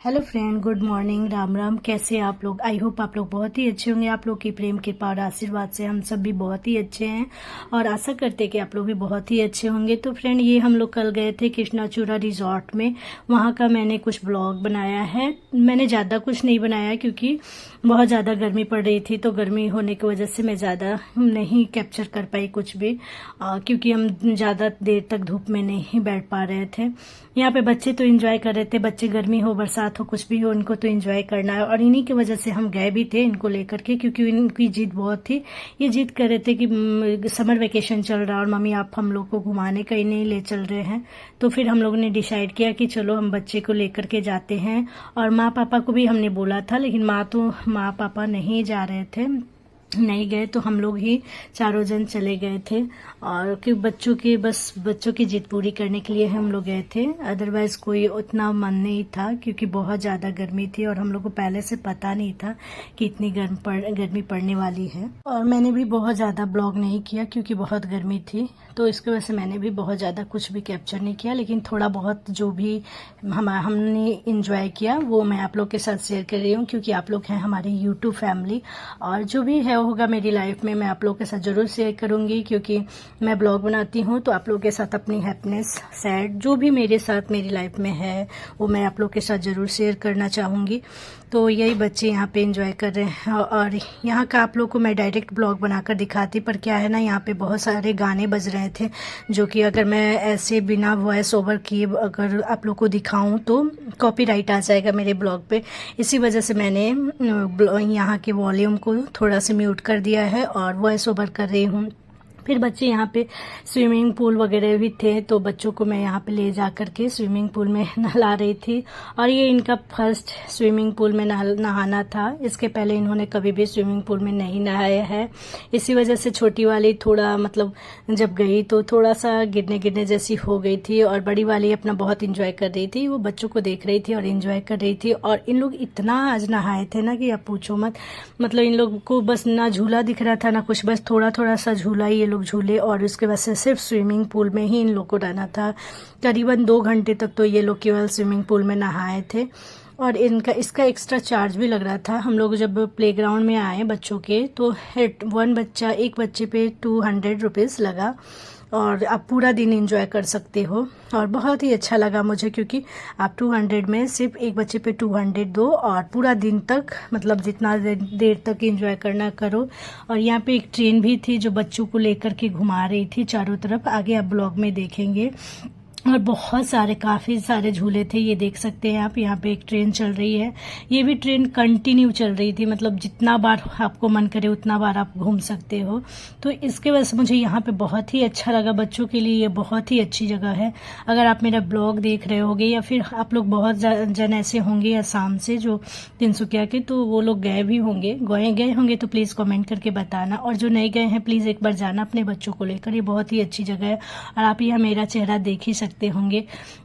Hello friend, good morning, Ram Ram. कैसे हैं आप लोग? आई होप आप लोग बहुत ही अच्छे होंगे। आप लोग की प्रेम कृपा और आशीर्वाद से हम सब भी बहुत ही अच्छे हैं और आशा करते हैं कि आप लोग भी बहुत ही अच्छे होंगे। तो फ्रेंड, ये हम लोग कल गए थे कृष्णाचूरा रिजॉर्ट में। वहाँ का मैंने कुछ ब्लॉग बनाया है। मैंने ज़्यादा कुछ नहीं बनाया क्योंकि बहुत ज़्यादा गर्मी पड़ रही थी, तो गर्मी होने की वजह से मैं ज़्यादा नहीं कैप्चर कर पाई कुछ भी, क्योंकि हम ज़्यादा देर तक धूप में नहीं बैठ पा रहे थे। यहाँ पे बच्चे तो एंजॉय कर रहे थे। बच्चे गर्मी हो बरसात हो कुछ भी हो, उनको तो एंजॉय करना है और इन्हीं की वजह से हम गए भी थे इनको लेकर के, क्योंकि इनकी जिद बहुत थी। ये जिद कर रहे थे कि समर वेकेशन चल रहा है और मम्मी आप हम लोग को घुमाने कहीं नहीं ले चल रहे हैं। तो फिर हम लोगों ने डिसाइड किया कि चलो हम बच्चे को लेकर के जाते हैं। और माँ पापा को भी हमने बोला था, लेकिन माँ पापा नहीं जा रहे थे, नहीं गए। तो हम लोग ही चारों जन चले गए थे और कि बच्चों की जिद पूरी करने के लिए हम लोग गए थे। अदरवाइज कोई उतना मन नहीं था क्योंकि बहुत ज़्यादा गर्मी थी और हम लोग को पहले से पता नहीं था कि इतनी गर्मी पड़ने वाली है। और मैंने भी बहुत ज़्यादा ब्लॉग नहीं किया क्योंकि बहुत गर्मी थी, तो इसकी वजह से मैंने भी बहुत ज़्यादा कुछ भी कैप्चर नहीं किया। लेकिन थोड़ा बहुत जो भी हमने इंजॉय किया वो मैं आप लोग के साथ शेयर कर रही हूँ, क्योंकि आप लोग हैं हमारी यूट्यूब फैमिली और जो भी है होगा मेरी लाइफ में मैं आप लोगों के साथ ज़रूर शेयर करूँगी। क्योंकि मैं ब्लॉग बनाती हूँ तो आप लोगों के साथ अपनी हैप्पीनेस, सैड, जो भी मेरे साथ मेरी लाइफ में है वो मैं आप लोगों के साथ ज़रूर शेयर करना चाहूँगी। तो यही बच्चे यहाँ पे एंजॉय कर रहे हैं और यहाँ का आप लोग को मैं डायरेक्ट ब्लॉग बनाकर दिखाती, पर क्या है ना, यहाँ पे बहुत सारे गाने बज रहे थे जो कि अगर मैं ऐसे बिना वॉइस ओवर किए अगर आप लोग को दिखाऊं तो कॉपीराइट आ जाएगा मेरे ब्लॉग पे। इसी वजह से मैंने यहाँ के वॉल्यूम को थोड़ा सा म्यूट कर दिया है और वॉइस ओवर कर रही हूँ। फिर बच्चे यहाँ पे स्विमिंग पूल वगैरह भी थे, तो बच्चों को मैं यहाँ पे ले जा करके स्विमिंग पूल में नहला रही थी। और ये इनका फर्स्ट स्विमिंग पूल में नहाना था। इसके पहले इन्होंने कभी भी स्विमिंग पूल में नहीं नहाया है। इसी वजह से छोटी वाली थोड़ा मतलब जब गई तो थोड़ा सा गिरने जैसी हो गई थी और बड़ी वाली अपना बहुत इंजॉय कर रही थी। वो बच्चों को देख रही थी और इंजॉय कर रही थी। और इन लोग इतना आज नहाए थे ना कि आप पूछो मत। मतलब इन लोग को बस ना झूला दिख रहा था ना कुछ, बस थोड़ा थोड़ा सा झूला ये लोग झूले और उसके बाद से सिर्फ स्विमिंग पूल में ही इन लोग को रहना था। करीबन 2 घंटे तक तो ये लोग केवल स्विमिंग पूल में नहाए थे। और इसका एक्स्ट्रा चार्ज भी लग रहा था। हम लोग जब प्लेग्राउंड में आए बच्चों के तो एक बच्चे पे 200 रुपीज़ लगा और आप पूरा दिन एंजॉय कर सकते हो। और बहुत ही अच्छा लगा मुझे, क्योंकि आप 200 में सिर्फ एक बच्चे पे 200 दो और पूरा दिन तक मतलब जितना देर तक एंजॉय करना करो। और यहाँ पे एक ट्रेन भी थी जो बच्चों को लेकर के घुमा रही थी चारों तरफ, आगे आप ब्लॉग में देखेंगे। और बहुत सारे काफ़ी सारे झूले थे, ये देख सकते हैं आप। यहाँ पे एक ट्रेन चल रही है, ये भी ट्रेन कंटिन्यू चल रही थी, मतलब जितना बार आपको मन करे उतना बार आप घूम सकते हो। तो इसके वजह से मुझे यहाँ पे बहुत ही अच्छा लगा। बच्चों के लिए ये बहुत ही अच्छी जगह है। अगर आप मेरा ब्लॉग देख रहे होगे या फिर आप लोग बहुत जन ऐसे होंगे असम से जो तिनसुकिया के, तो वो लोग गए होंगे तो प्लीज़ कमेंट करके बताना। और जो नहीं गए हैं प्लीज़ एक बार जाना अपने बच्चों को लेकर, ये बहुत ही अच्छी जगह है। और आप यहाँ मेरा चेहरा देख ही सकते होंगे।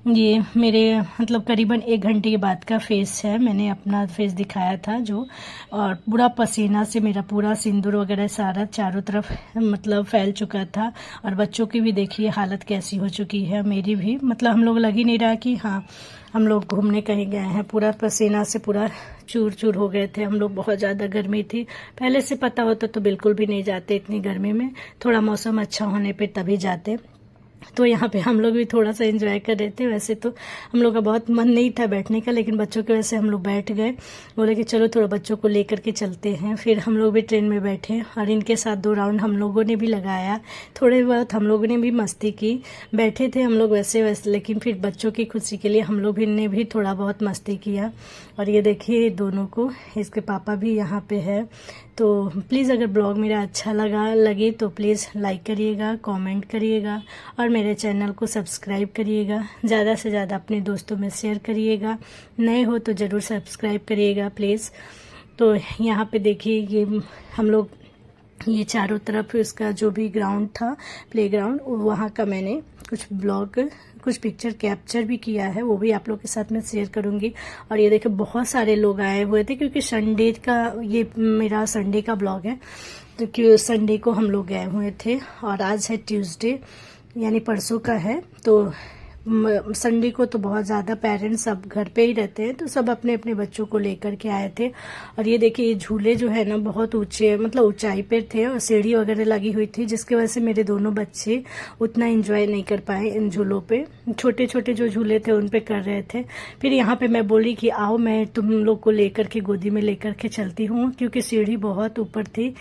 ये मेरे मतलब करीबन 1 घंटे के बाद का फेस है, मैंने अपना फेस दिखाया था जो, और पूरा पसीना से मेरा पूरा सिंदूर वगैरह सारा चारों तरफ मतलब फैल चुका था। और बच्चों की भी देखिए हालत कैसी हो चुकी है, मेरी भी मतलब हम लोग लग ही नहीं रहा कि हाँ हम लोग घूमने कहीं गए हैं। पूरा पसीना से पूरा चूर चूर हो गए थे हम लोग, बहुत ज़्यादा गर्मी थी। पहले से पता होता तो बिल्कुल भी नहीं जाते इतनी गर्मी में, थोड़ा मौसम अच्छा होने पे तभी जाते। तो यहाँ पे हम लोग भी थोड़ा सा एंजॉय कर रहे थे। वैसे तो हम लोग का बहुत मन नहीं था बैठने का, लेकिन बच्चों की वजह से हम लोग बैठ गए। बोले कि चलो थोड़ा बच्चों को लेकर के चलते हैं। फिर हम लोग भी ट्रेन में बैठे और इनके साथ 2 राउंड हम लोगों ने भी लगाया। थोड़े बहुत हम लोगों ने भी मस्ती की। बैठे थे हम लोग वैसे, लेकिन फिर बच्चों की खुशी के लिए हम लोग ने भी थोड़ा बहुत मस्ती किया। और ये देखिए दोनों को, इसके पापा भी यहाँ पे है। तो प्लीज़ अगर ब्लॉग मेरा अच्छा लगे तो प्लीज़ लाइक करिएगा, कमेंट करिएगा और मेरे चैनल को सब्सक्राइब करिएगा। ज़्यादा से ज़्यादा अपने दोस्तों में शेयर करिएगा। नए हो तो ज़रूर सब्सक्राइब करिएगा प्लीज़। तो यहाँ पे देखिए ये हम लोग ये चारों तरफ उसका जो भी ग्राउंड था, प्लेग्राउंड, वहाँ का मैंने कुछ पिक्चर कैप्चर भी किया है, वो भी आप लोग के साथ मैं शेयर करूंगी। और ये देखिए बहुत सारे लोग आए हुए थे, क्योंकि संडे का ये मेरा संडे का ब्लॉग है, तो क्यों संडे को हम लोग गए हुए थे और आज है ट्यूसडे यानी परसों का है। तो संडे को तो बहुत ज़्यादा पेरेंट्स सब घर पे ही रहते हैं, तो सब अपने अपने बच्चों को लेकर के आए थे। और ये देखिए ये झूले जो है ना बहुत ऊंचे मतलब ऊंचाई पे थे और सीढ़ी वगैरह लगी हुई थी, जिसकी वजह से मेरे दोनों बच्चे उतना एंजॉय नहीं कर पाए इन झूलों पे। छोटे छोटे जो झूले थे उन पे कर रहे थे। फिर यहाँ पे मैं बोली कि आओ मैं तुम लोग को लेकर के गोदी में लेकर के चलती हूँ, क्योंकि सीढ़ी बहुत ऊपर थी,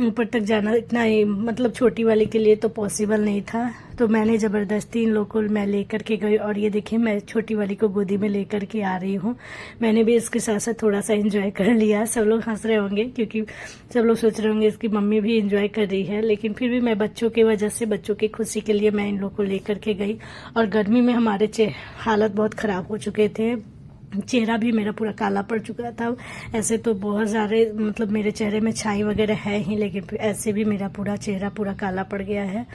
ऊपर तक जाना इतना मतलब छोटी वाली के लिए तो पॉसिबल नहीं था। तो मैंने ज़बरदस्ती इन लोगों को मैं लेकर के गई और ये देखिए मैं छोटी वाली को गोदी में लेकर के आ रही हूँ। मैंने भी इसके साथ साथ थोड़ा सा एंजॉय कर लिया। सब लोग हंस रहे होंगे क्योंकि सब लोग सोच रहे होंगे इसकी मम्मी भी एंजॉय कर रही है, लेकिन फिर भी मैं बच्चों की वजह से, बच्चों की खुशी के लिए मैं इन लोग को लेकर के गई। और गर्मी में हमारे हालत बहुत ख़राब हो चुके थे, चेहरा भी मेरा पूरा काला पड़ चुका था। ऐसे तो बहुत सारे मतलब मेरे चेहरे में छाई वगैरह है ही, लेकिन ऐसे भी मेरा पूरा चेहरा पूरा काला पड़ गया है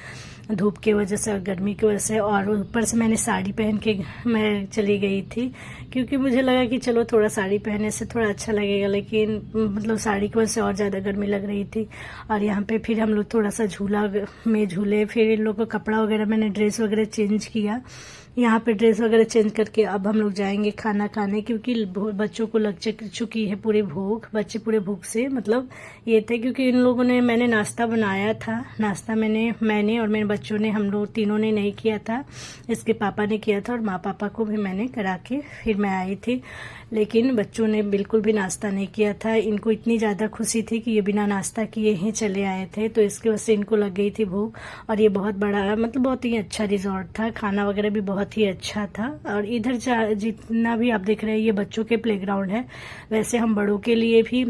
धूप की वजह से और गर्मी की वजह से। और ऊपर से मैंने साड़ी पहन के मैं चली गई थी, क्योंकि मुझे लगा कि चलो थोड़ा साड़ी पहनने से थोड़ा अच्छा लगेगा, लेकिन मतलब साड़ी की वजह से और ज़्यादा गर्मी लग रही थी। और यहाँ पे फिर हम लोग थोड़ा सा झूला में झूले, फिर इन लोगों को कपड़ा वगैरह मैंने ड्रेस वगैरह चेंज किया। यहाँ पे ड्रेस वगैरह चेंज करके अब हम लोग जाएंगे खाना खाने, क्योंकि बच्चों को लग चुकी है पूरी भूख। बच्चे पूरे भूख से मतलब ये थे, क्योंकि इन लोगों ने, मैंने नाश्ता बनाया था, नाश्ता मैंने और मेरे बच्चों ने, हम लोग तीनों ने नहीं किया था, इसके पापा ने किया था और माँ पापा को भी मैंने करा के फिर मैं आई थी। लेकिन बच्चों ने बिल्कुल भी नाश्ता नहीं किया था। इनको इतनी ज़्यादा खुशी थी कि ये बिना नाश्ता किए ही चले आए थे, तो इसकी वजह से इनको लग गई थी भूख। और ये बहुत बड़ा मतलब बहुत ही अच्छा रिजॉर्ट था, खाना वगैरह भी बहुत ही अच्छा था। और इधर जितना भी आप देख रहे हैं ये बच्चों के प्लेग्राउंड है, वैसे हम बड़ों के लिए भी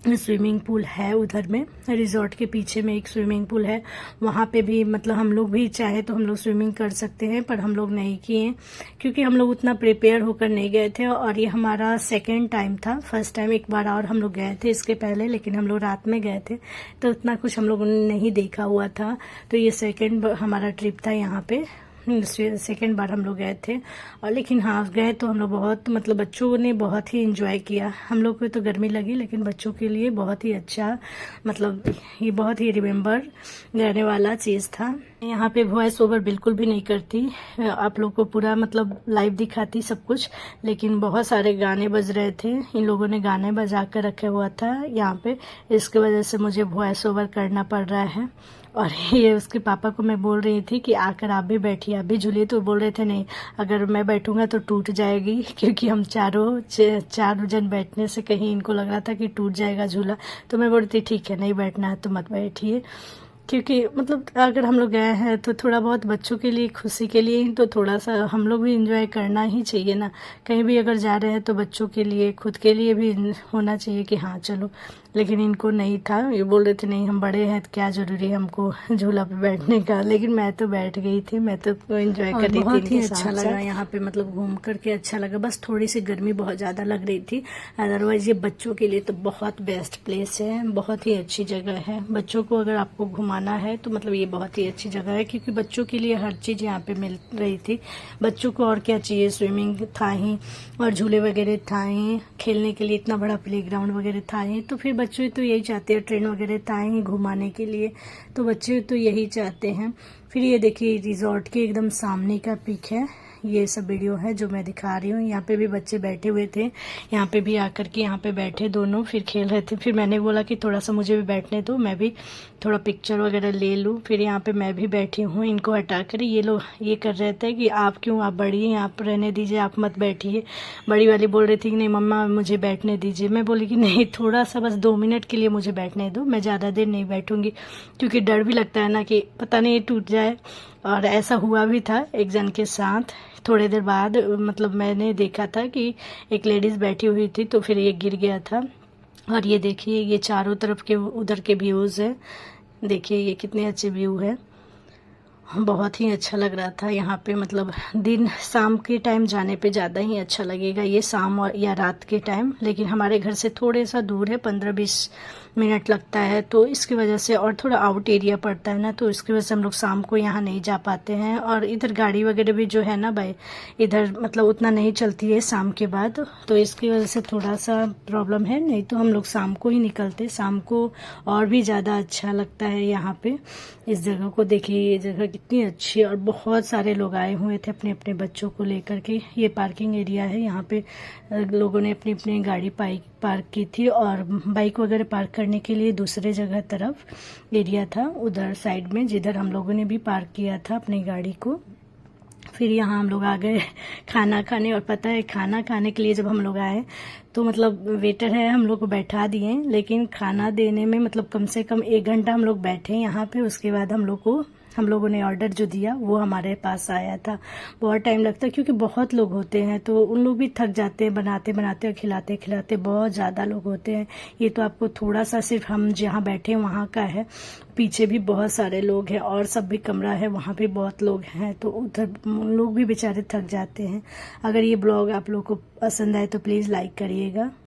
स्विमिंग पूल है उधर में, रिजॉर्ट के पीछे में एक स्विमिंग पूल है, वहाँ पे भी मतलब हम लोग भी चाहे तो हम लोग स्विमिंग कर सकते हैं, पर हम लोग नहीं किए क्योंकि हम लोग उतना प्रिपेयर होकर नहीं गए थे। और ये हमारा सेकंड टाइम था, फर्स्ट टाइम एक बार और हम लोग गए थे इसके पहले, लेकिन हम लोग रात में गए थे तो उतना कुछ हम लोगों ने नहीं देखा हुआ था। तो ये सेकेंड हमारा ट्रिप था यहाँ पे, सेकेंड बार हम लोग गए थे। और लेकिन हाँ गए तो हम लोग बहुत मतलब बच्चों ने बहुत ही एंजॉय किया। हम लोग को तो गर्मी लगी, लेकिन बच्चों के लिए बहुत ही अच्छा मतलब ये बहुत ही रिमेम्बर रहने वाला चीज़ था। यहाँ पे वॉइस ओवर बिल्कुल भी नहीं करती, आप लोग को पूरा मतलब लाइव दिखाती सब कुछ, लेकिन बहुत सारे गाने बज रहे थे, इन लोगों ने गाने बजा कर रखे हुआ था यहाँ पे, इसकी वजह से मुझे वॉइस ओवर करना पड़ रहा है। और ये उसके पापा को मैं बोल रही थी कि आकर आप भी बैठिए, आप भी झूलिए, तो बोल रहे थे नहीं अगर मैं बैठूंगा तो टूट जाएगी, क्योंकि हम चार जन बैठने से कहीं इनको लग रहा था कि टूट जाएगा झूला। तो मैं बोलती ठीक है नहीं बैठना है तो मत बैठिए, क्योंकि मतलब अगर हम लोग गए हैं तो थोड़ा बहुत बच्चों के लिए खुशी के लिए तो थोड़ा सा हम लोग भी एंजॉय करना ही चाहिए ना। कहीं भी अगर जा रहे हैं तो बच्चों के लिए खुद के लिए भी होना चाहिए कि हाँ चलो, लेकिन इनको नहीं था, ये बोल रहे थे नहीं हम बड़े हैं तो क्या जरूरी है हमको झूला पे बैठने का। लेकिन मैं तो बैठ गई थी, मैं तो एंजॉय कर रही थी। बहुत ही अच्छा लगा यहाँ पे, मतलब घूम करके अच्छा लगा। बस थोड़ी सी गर्मी बहुत ज्यादा लग रही थी, अदरवाइज ये बच्चों के लिए तो बहुत बेस्ट प्लेस है, बहुत ही अच्छी जगह है। बच्चों को अगर आपको घुमाना है तो मतलब ये बहुत ही अच्छी जगह है, क्योंकि बच्चों के लिए हर चीज यहाँ पे मिल रही थी। बच्चों को और क्या चाहिए, स्विमिंग था ही और झूले वगैरह था ही, खेलने के लिए इतना बड़ा प्लेग्राउंड वगैरह था ही। तो फिर बच्चे तो यही चाहते हैं, ट्रेन वगैरह था ही घुमाने के लिए, तो बच्चे तो यही चाहते हैं। फिर ये देखिए रिजॉर्ट के एकदम सामने का पिक है, ये सब वीडियो है जो मैं दिखा रही हूँ। यहाँ पे भी बच्चे बैठे हुए थे, यहाँ पे भी आकर के यहाँ पे बैठे दोनों, फिर खेल रहे थे। फिर मैंने बोला कि थोड़ा सा मुझे भी बैठने दो, मैं भी थोड़ा पिक्चर वगैरह ले लूँ। फिर यहाँ पे मैं भी बैठी हूँ, इनको हटा कर ये लोग ये कर रहे थे कि आप क्यों, आप बड़ी हैं, आप रहने दीजिए, आप मत बैठिए। बड़ी वाली बोल रही थी कि नहीं मम्मा मुझे बैठने दीजिए। मैं बोली कि नहीं थोड़ा सा बस 2 मिनट के लिए मुझे बैठने दो, मैं ज़्यादा देर नहीं बैठूंगी, क्योंकि डर भी लगता है ना कि पता नहीं टूट जाए। और ऐसा हुआ भी था एक जन के साथ। थोड़ी देर बाद मतलब मैंने देखा था कि एक लेडीज़ बैठी हुई थी, तो फिर ये गिर गया था। और ये देखिए ये चारों तरफ के उधर के व्यूज़ है, देखिए ये कितने अच्छे व्यू है, बहुत ही अच्छा लग रहा था यहाँ पे। मतलब दिन शाम के टाइम जाने पे ज़्यादा ही अच्छा लगेगा, ये शाम और या रात के टाइम। लेकिन हमारे घर से थोड़े सा दूर है, 15-20 मिनट लगता है, तो इसकी वजह से, और थोड़ा आउट एरिया पड़ता है ना, तो इसकी वजह से हम लोग शाम को यहाँ नहीं जा पाते हैं। और इधर गाड़ी वगैरह भी जो है ना भाई, इधर मतलब उतना नहीं चलती है शाम के बाद, तो इसकी वजह से थोड़ा सा प्रॉब्लम है। नहीं तो हम लोग शाम को ही निकलते, शाम को और भी ज़्यादा अच्छा लगता है यहाँ पे। इस जगह को देखिए, ये जगह कितनी अच्छी, और बहुत सारे लोग आए हुए थे अपने अपने बच्चों को लेकर के। ये पार्किंग एरिया है, यहाँ पे लोगों ने अपनी अपनी गाड़ी पार्क की थी, और बाइक वगैरह पार्क करने के लिए दूसरे जगह तरफ एरिया था उधर साइड में, जिधर हम लोगों ने भी पार्क किया था अपनी गाड़ी को। फिर यहाँ हम लोग आ गए खाना खाने, और पता है खाना खाने के लिए जब हम लोग आए तो मतलब वेटर है हम लोग को बैठा दिए, लेकिन खाना देने में मतलब कम से कम 1 घंटा हम लोग बैठे यहाँ पे। उसके बाद हम लोगों ने ऑर्डर जो दिया वो हमारे पास आया था। बहुत टाइम लगता है क्योंकि बहुत लोग होते हैं, तो उन लोग भी थक जाते हैं बनाते बनाते और खिलाते खिलाते, बहुत ज़्यादा लोग होते हैं। ये तो आपको थोड़ा सा सिर्फ हम जहाँ बैठे हैं वहाँ का है, पीछे भी बहुत सारे लोग हैं और सब भी कमरा है, वहाँ भी बहुत लोग हैं, तो उधर लोग भी बेचारे थक जाते हैं। अगर ये ब्लॉग आप लोग को पसंद आए तो प्लीज़ लाइक करिएगा।